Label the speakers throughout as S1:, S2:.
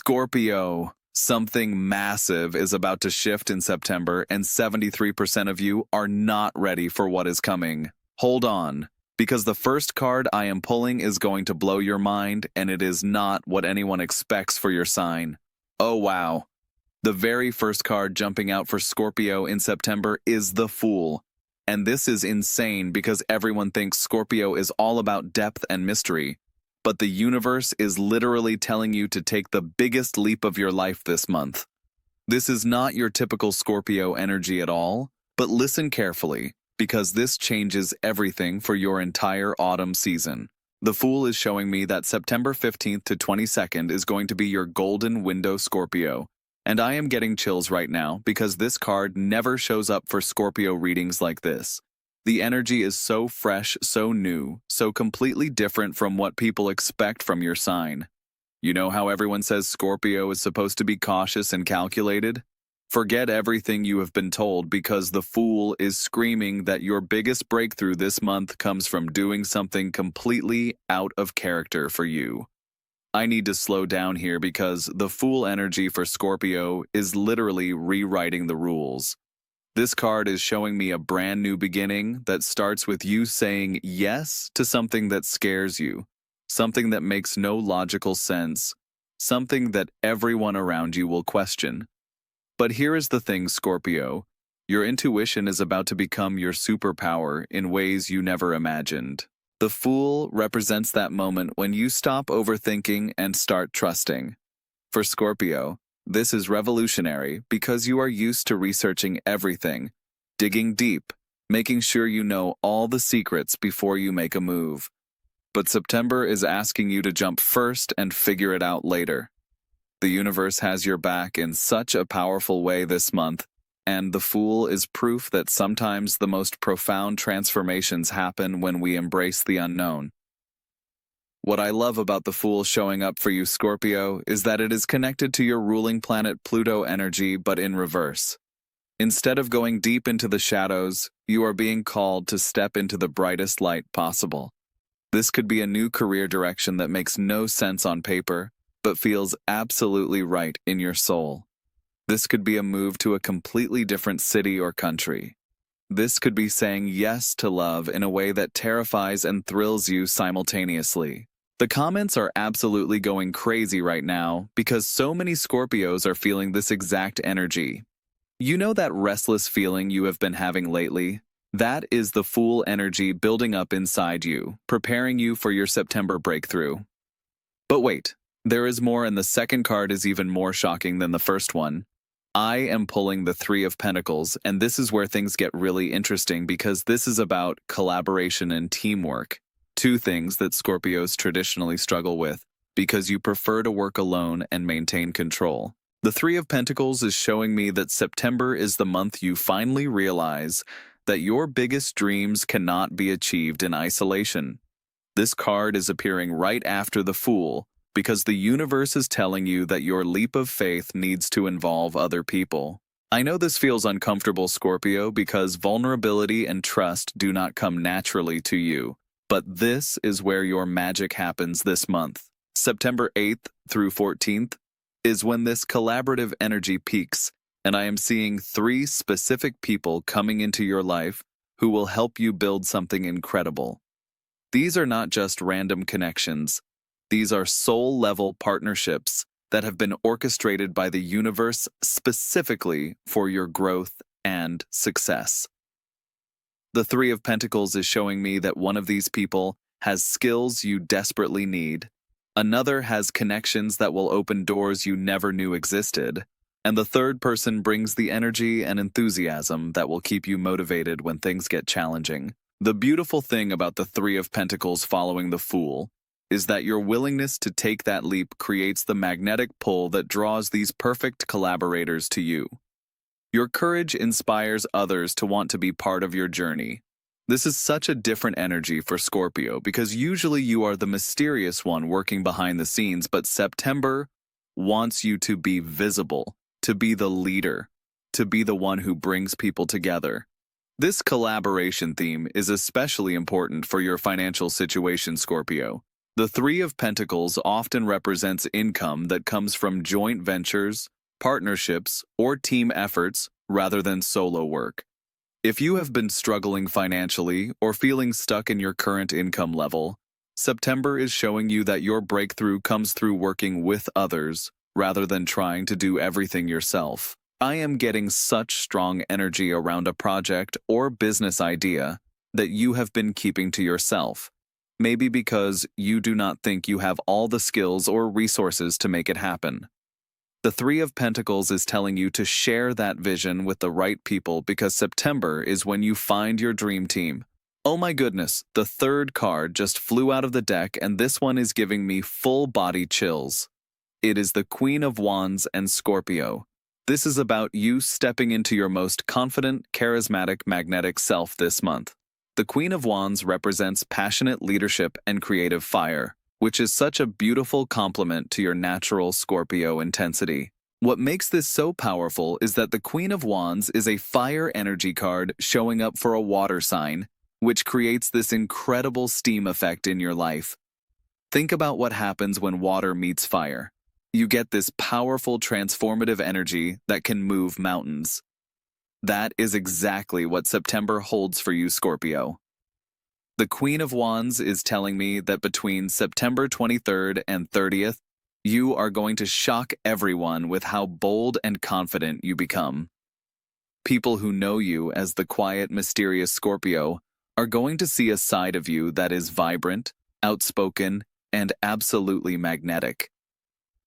S1: Scorpio, something massive is about to shift in September, and 73% of you are not ready for what is coming. Hold on, because the first card I am pulling is going to blow your mind, and it is not what anyone expects for your sign. Oh wow. The very first card jumping out for Scorpio in September is the Fool. And this is insane because everyone thinks Scorpio is all about depth and mystery. But the universe is literally telling you to take the biggest leap of your life this month. This is not your typical Scorpio energy at all, but listen carefully, because this changes everything for your entire autumn season. The Fool is showing me that September 15th to 22nd is going to be your golden window, Scorpio. And I am getting chills right now because this card never shows up for Scorpio readings like this. The energy is so fresh, so new, so completely different from what people expect from your sign. You know how everyone says Scorpio is supposed to be cautious and calculated? Forget everything you have been told because the Fool is screaming that your biggest breakthrough this month comes from doing something completely out of character for you. I need to slow down here because the Fool energy for Scorpio is literally rewriting the rules. This card is showing me a brand new beginning that starts with you saying yes to something that scares you, something that makes no logical sense, something that everyone around you will question. But here is the thing, Scorpio. Your intuition is about to become your superpower in ways you never imagined. The Fool represents that moment when you stop overthinking and start trusting. For Scorpio, this is revolutionary because you are used to researching everything, digging deep, making sure you know all the secrets before you make a move. But September is asking you to jump first and figure it out later. The universe has your back in such a powerful way this month, and the Fool is proof that sometimes the most profound transformations happen when we embrace the unknown. What I love about the Fool showing up for you, Scorpio, is that it is connected to your ruling planet Pluto energy, but in reverse. Instead of going deep into the shadows, you are being called to step into the brightest light possible. This could be a new career direction that makes no sense on paper, but feels absolutely right in your soul. This could be a move to a completely different city or country. This could be saying yes to love in a way that terrifies and thrills you simultaneously. The comments are absolutely going crazy right now because so many Scorpios are feeling this exact energy. You know that restless feeling you have been having lately? That is the Fool energy building up inside you, preparing you for your September breakthrough. But wait, there is more, and the second card is even more shocking than the first one. I am pulling the Three of Pentacles, and this is where things get really interesting because this is about collaboration and teamwork. Two things that Scorpios traditionally struggle with because you prefer to work alone and maintain control. The Three of Pentacles is showing me that September is the month you finally realize that your biggest dreams cannot be achieved in isolation. This card is appearing right after the Fool because the universe is telling you that your leap of faith needs to involve other people. I know this feels uncomfortable, Scorpio, because vulnerability and trust do not come naturally to you. But this is where your magic happens this month. September 8th through 14th is when this collaborative energy peaks, and I am seeing 3 specific people coming into your life who will help you build something incredible. These are not just random connections. These are soul-level partnerships that have been orchestrated by the universe specifically for your growth and success. The Three of Pentacles is showing me that one of these people has skills you desperately need, another has connections that will open doors you never knew existed, and the third person brings the energy and enthusiasm that will keep you motivated when things get challenging. The beautiful thing about the Three of Pentacles following the Fool is that your willingness to take that leap creates the magnetic pull that draws these perfect collaborators to you. Your courage inspires others to want to be part of your journey. This is such a different energy for Scorpio because usually you are the mysterious one working behind the scenes, but September wants you to be visible, to be the leader, to be the one who brings people together. This collaboration theme is especially important for your financial situation, Scorpio, The Three of Pentacles often represents income that comes from joint ventures, partnerships, or team efforts rather than solo work. If you have been struggling financially or feeling stuck in your current income level, September is showing you that your breakthrough comes through working with others rather than trying to do everything yourself. I am getting such strong energy around a project or business idea that you have been keeping to yourself. Maybe because you do not think you have all the skills or resources to make it happen. The Three of Pentacles is telling you to share that vision with the right people because September is when you find your dream team. Oh my goodness, the third card just flew out of the deck and this one is giving me full body chills. It is the Queen of Wands and Scorpio. This is about you stepping into your most confident, charismatic, magnetic self this month. The Queen of Wands represents passionate leadership and creative fire, which is such a beautiful complement to your natural Scorpio intensity. What makes this so powerful is that the Queen of Wands is a fire energy card showing up for a water sign, which creates this incredible steam effect in your life. Think about what happens when water meets fire. You get this powerful transformative energy that can move mountains. That is exactly what September holds for you, Scorpio. The Queen of Wands is telling me that between September 23rd and 30th, you are going to shock everyone with how bold and confident you become. People who know you as the quiet, mysterious Scorpio are going to see a side of you that is vibrant, outspoken, and absolutely magnetic.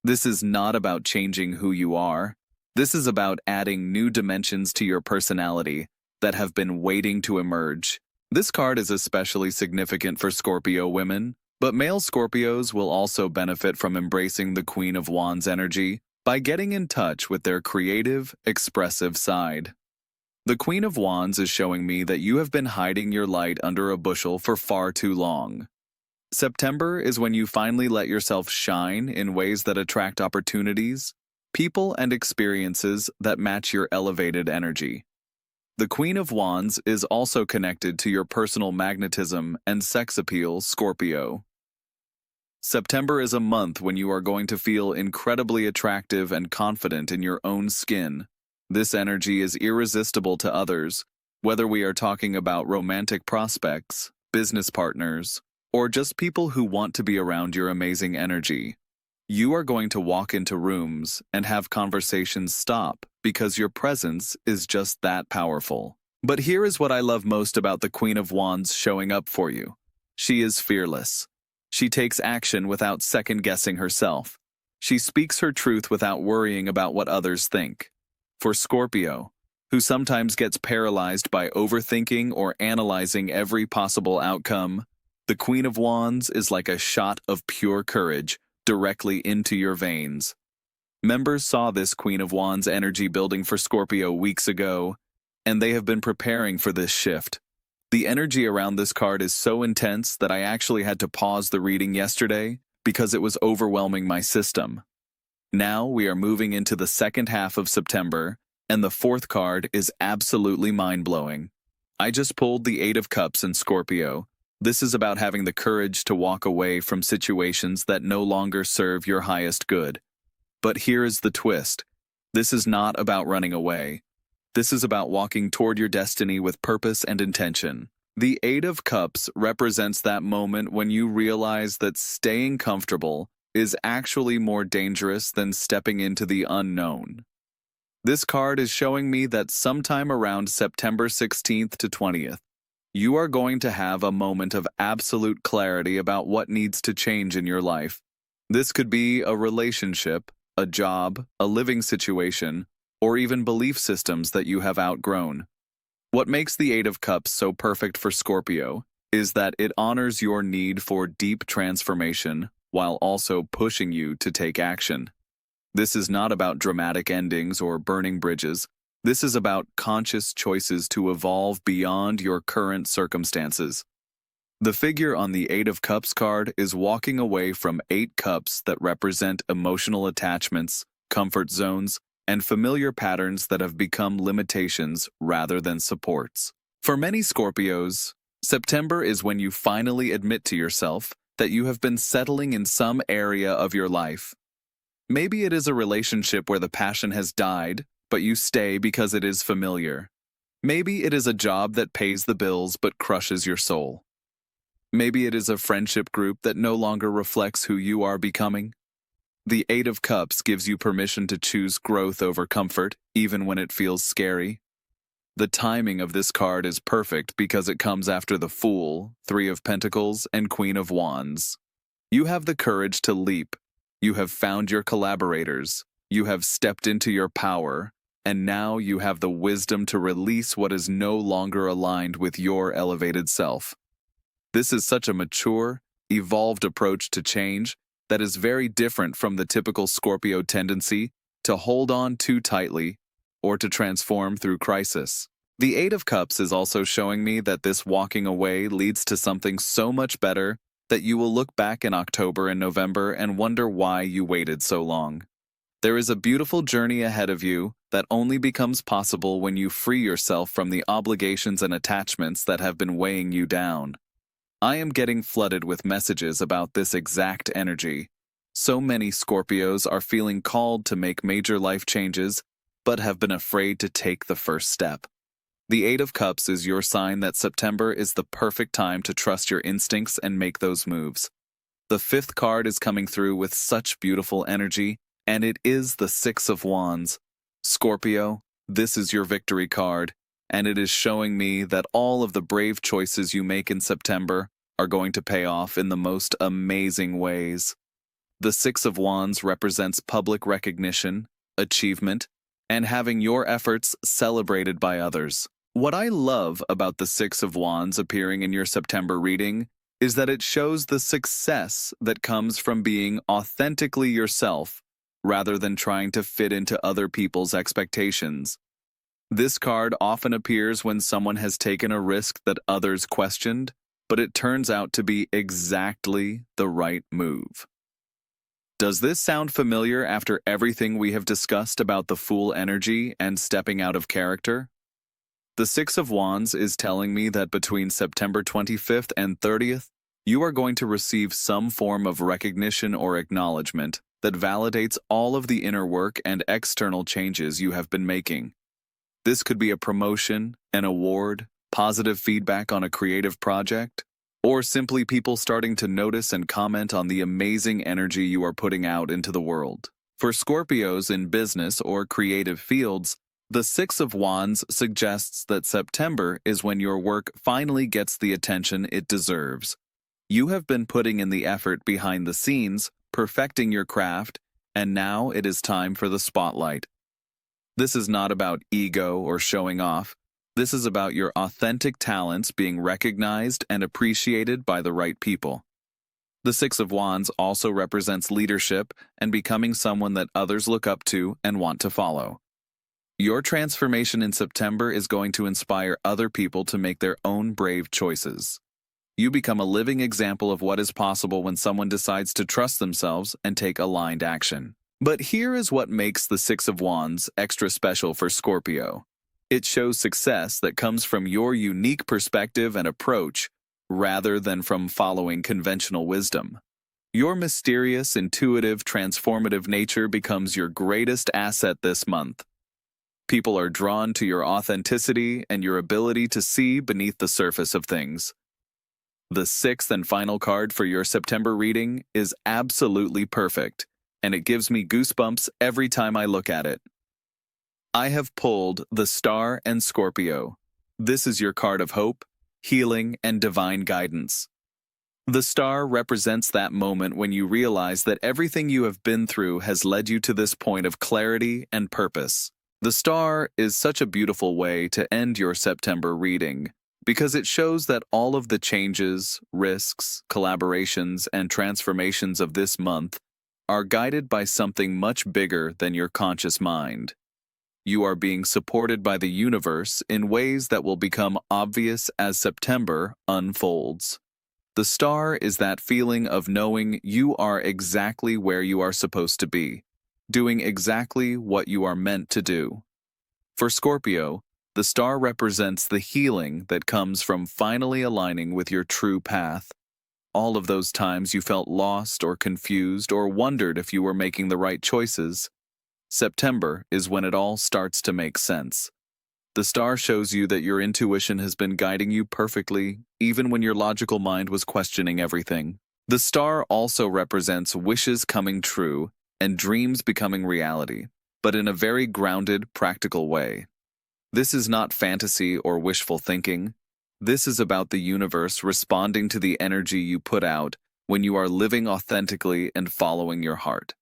S1: This is not about changing who you are. This is about adding new dimensions to your personality that have been waiting to emerge. This card is especially significant for Scorpio women, but male Scorpios will also benefit from embracing the Queen of Wands energy by getting in touch with their creative, expressive side. The Queen of Wands is showing me that you have been hiding your light under a bushel for far too long. September is when you finally let yourself shine in ways that attract opportunities, people, and experiences that match your elevated energy. The Queen of Wands is also connected to your personal magnetism and sex appeal, Scorpio. September is a month when you are going to feel incredibly attractive and confident in your own skin. This energy is irresistible to others, whether we are talking about romantic prospects, business partners, or just people who want to be around your amazing energy. You are going to walk into rooms and have conversations stop because your presence is just that powerful. But here is what I love most about the Queen of Wands showing up for you. She is fearless. She takes action without second-guessing herself. She speaks her truth without worrying about what others think. For Scorpio, who sometimes gets paralyzed by overthinking or analyzing every possible outcome, the Queen of Wands is like a shot of pure courage directly into your veins. Members saw this Queen of Wands energy building for Scorpio weeks ago, and they have been preparing for this shift. The energy around this card is so intense that I actually had to pause the reading yesterday because it was overwhelming my system. Now we are moving into the second half of September, and the fourth card is absolutely mind-blowing. I just pulled the Eight of Cups in Scorpio. This is about having the courage to walk away from situations that no longer serve your highest good. But here is the twist. This is not about running away. This is about walking toward your destiny with purpose and intention. The Eight of Cups represents that moment when you realize that staying comfortable is actually more dangerous than stepping into the unknown. This card is showing me that sometime around September 16th to 20th, you are going to have a moment of absolute clarity about what needs to change in your life. This could be a relationship, a job, a living situation, or even belief systems that you have outgrown. What makes the Eight of Cups so perfect for Scorpio is that it honors your need for deep transformation while also pushing you to take action. This is not about dramatic endings or burning bridges. This is about conscious choices to evolve beyond your current circumstances. The figure on the Eight of Cups card is walking away from 8 cups that represent emotional attachments, comfort zones, and familiar patterns that have become limitations rather than supports. For many Scorpios, September is when you finally admit to yourself that you have been settling in some area of your life. Maybe it is a relationship where the passion has died, but you stay because it is familiar. Maybe it is a job that pays the bills but crushes your soul. Maybe it is a friendship group that no longer reflects who you are becoming. The Eight of Cups gives you permission to choose growth over comfort, even when it feels scary. The timing of this card is perfect because it comes after the Fool, Three of Pentacles, and Queen of Wands. You have the courage to leap. You have found your collaborators. You have stepped into your power. And now you have the wisdom to release what is no longer aligned with your elevated self. This is such a mature, evolved approach to change that is very different from the typical Scorpio tendency to hold on too tightly or to transform through crisis. The Eight of Cups is also showing me that this walking away leads to something so much better that you will look back in October and November and wonder why you waited so long. There is a beautiful journey ahead of you that only becomes possible when you free yourself from the obligations and attachments that have been weighing you down. I am getting flooded with messages about this exact energy. So many Scorpios are feeling called to make major life changes, but have been afraid to take the first step. The Eight of Cups is your sign that September is the perfect time to trust your instincts and make those moves. The fifth card is coming through with such beautiful energy, and it is the Six of Wands. Scorpio, this is your victory card, and it is showing me that all of the brave choices you make in September are going to pay off in the most amazing ways. The Six of Wands represents public recognition, achievement, and having your efforts celebrated by others. What I love about the Six of Wands appearing in your September reading is that it shows the success that comes from being authentically yourself rather than trying to fit into other people's expectations. This card often appears when someone has taken a risk that others questioned, but it turns out to be exactly the right move. Does this sound familiar after everything we have discussed about the Fool energy and stepping out of character? The Six of Wands is telling me that between September 25th and 30th, you are going to receive some form of recognition or acknowledgement that validates all of the inner work and external changes you have been making. This could be a promotion, an award, positive feedback on a creative project, or simply people starting to notice and comment on the amazing energy you are putting out into the world. For Scorpios in business or creative fields, the Six of Wands suggests that September is when your work finally gets the attention it deserves. You have been putting in the effort behind the scenes, perfecting your craft, and now it is time for the spotlight. This is not about ego or showing off. This is about your authentic talents being recognized and appreciated by the right people. The Six of Wands also represents leadership and becoming someone that others look up to and want to follow. Your transformation in September is going to inspire other people to make their own brave choices. You become a living example of what is possible when someone decides to trust themselves and take aligned action. But here is what makes the Six of Wands extra special for Scorpio. It shows success that comes from your unique perspective and approach rather than from following conventional wisdom. Your mysterious, intuitive, transformative nature becomes your greatest asset this month. People are drawn to your authenticity and your ability to see beneath the surface of things. The sixth and final card for your September reading is absolutely perfect, and it gives me goosebumps every time I look at it. I have pulled the Star and Scorpio. This is your card of hope, healing, and divine guidance. The Star represents that moment when you realize that everything you have been through has led you to this point of clarity and purpose. The Star is such a beautiful way to end your September reading, because it shows that all of the changes, risks, collaborations, and transformations of this month are guided by something much bigger than your conscious mind. You are being supported by the universe in ways that will become obvious as September unfolds. The Star is that feeling of knowing you are exactly where you are supposed to be, doing exactly what you are meant to do. For Scorpio, the Star represents the healing that comes from finally aligning with your true path. All of those times you felt lost or confused or wondered if you were making the right choices. September is when it all starts to make sense. The star shows you that your intuition has been guiding you perfectly, even when your logical mind was questioning everything. The star also represents wishes coming true and dreams becoming reality, but in a very grounded, practical way. This is not fantasy or wishful thinking. This is about the universe responding to the energy you put out when you are living authentically and following your heart.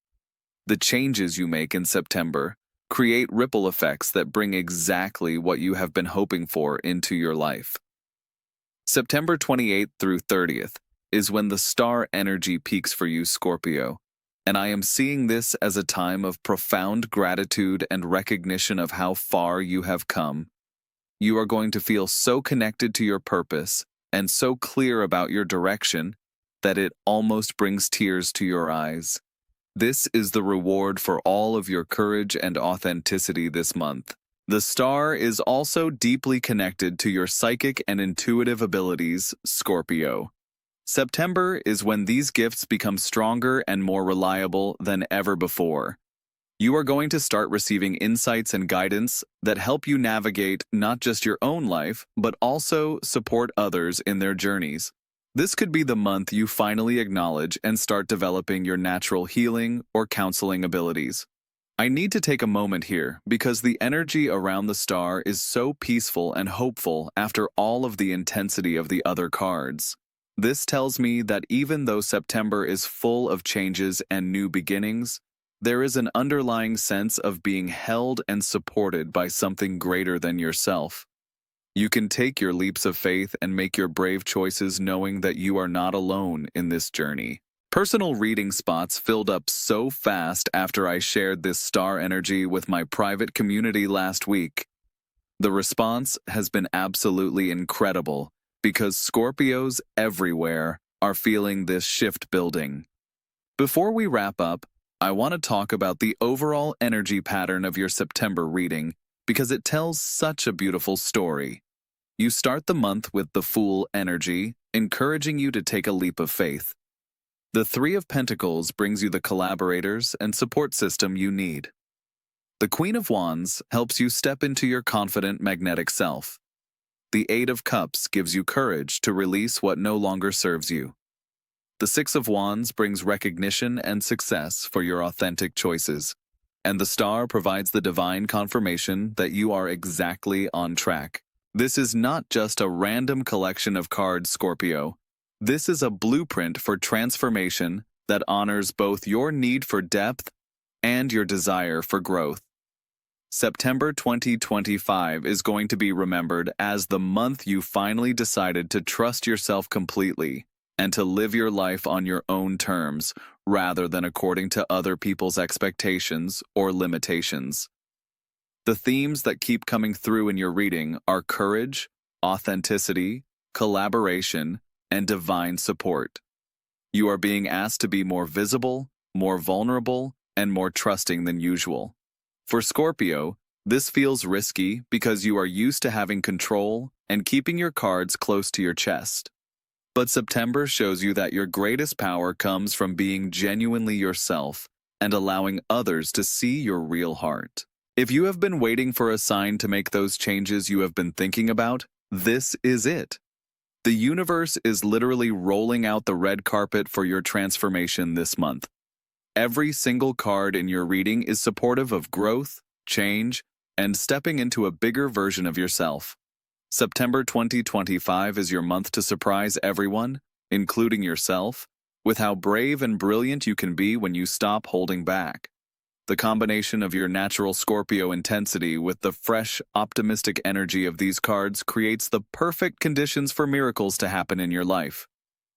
S1: The changes you make in September create ripple effects that bring exactly what you have been hoping for into your life. September 28th through 30th is when the star energy peaks for you, Scorpio, and I am seeing this as a time of profound gratitude and recognition of how far you have come. You are going to feel so connected to your purpose and so clear about your direction that it almost brings tears to your eyes. This is the reward for all of your courage and authenticity this month. The star is also deeply connected to your psychic and intuitive abilities, Scorpio. September is when these gifts become stronger and more reliable than ever before. You are going to start receiving insights and guidance that help you navigate not just your own life, but also support others in their journeys. This could be the month you finally acknowledge and start developing your natural healing or counseling abilities. I need to take a moment here because the energy around the star is so peaceful and hopeful after all of the intensity of the other cards. This tells me that even though September is full of changes and new beginnings, there is an underlying sense of being held and supported by something greater than yourself. You can take your leaps of faith and make your brave choices knowing that you are not alone in this journey. Personal reading spots filled up so fast after I shared this star energy with my private community last week. The response has been absolutely incredible because Scorpios everywhere are feeling this shift building. Before we wrap up, I want to talk about the overall energy pattern of your September reading because it tells such a beautiful story. You start the month with the Fool energy, encouraging you to take a leap of faith. The Three of Pentacles brings you the collaborators and support system you need. The Queen of Wands helps you step into your confident magnetic self. The Eight of Cups gives you courage to release what no longer serves you. The Six of Wands brings recognition and success for your authentic choices. And the Star provides the divine confirmation that you are exactly on track. This is not just a random collection of cards, Scorpio. This is a blueprint for transformation that honors both your need for depth and your desire for growth. September 2025 is going to be remembered as the month you finally decided to trust yourself completely and to live your life on your own terms rather than according to other people's expectations or limitations. The themes that keep coming through in your reading are courage, authenticity, collaboration, and divine support. You are being asked to be more visible, more vulnerable, and more trusting than usual. For Scorpio, this feels risky because you are used to having control and keeping your cards close to your chest. But September shows you that your greatest power comes from being genuinely yourself and allowing others to see your real heart. If you have been waiting for a sign to make those changes you have been thinking about, this is it. The universe is literally rolling out the red carpet for your transformation this month. Every single card in your reading is supportive of growth, change, and stepping into a bigger version of yourself. September 2025 is your month to surprise everyone, including yourself, with how brave and brilliant you can be when you stop holding back. The combination of your natural Scorpio intensity with the fresh, optimistic energy of these cards creates the perfect conditions for miracles to happen in your life.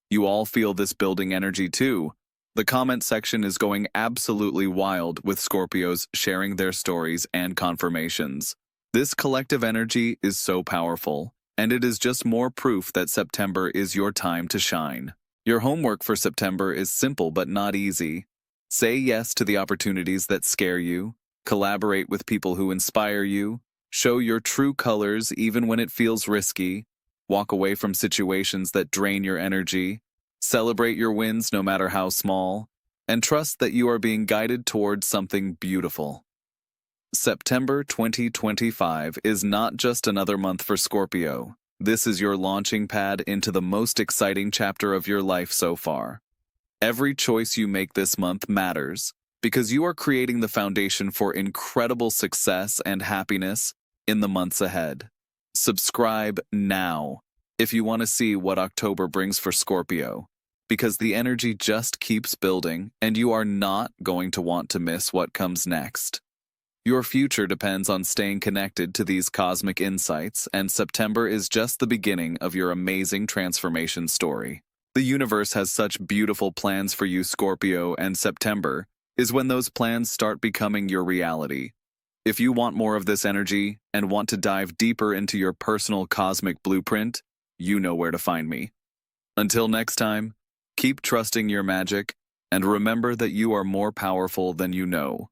S1: You all feel this building energy too. The comment section is going absolutely wild with Scorpios sharing their stories and confirmations. This collective energy is so powerful, and it is just more proof that September is your time to shine. Your homework for September is simple but not easy. Say yes to the opportunities that scare you, collaborate with people who inspire you, show your true colors even when it feels risky, walk away from situations that drain your energy, Celebrate your wins no matter how small, and trust that you are being guided towards something beautiful. September 2025 is not just another month for Scorpio. This is your launching pad into the most exciting chapter of your life so far. Every choice you make this month matters because you are creating the foundation for incredible success and happiness in the months ahead. Subscribe now if you want to see what October brings for Scorpio, because the energy just keeps building and you are not going to want to miss what comes next. Your future depends on staying connected to these cosmic insights, and September is just the beginning of your amazing transformation story. The universe has such beautiful plans for you, Scorpio, and September is when those plans start becoming your reality. If you want more of this energy and want to dive deeper into your personal cosmic blueprint, you know where to find me. Until next time, keep trusting your magic and remember that you are more powerful than you know.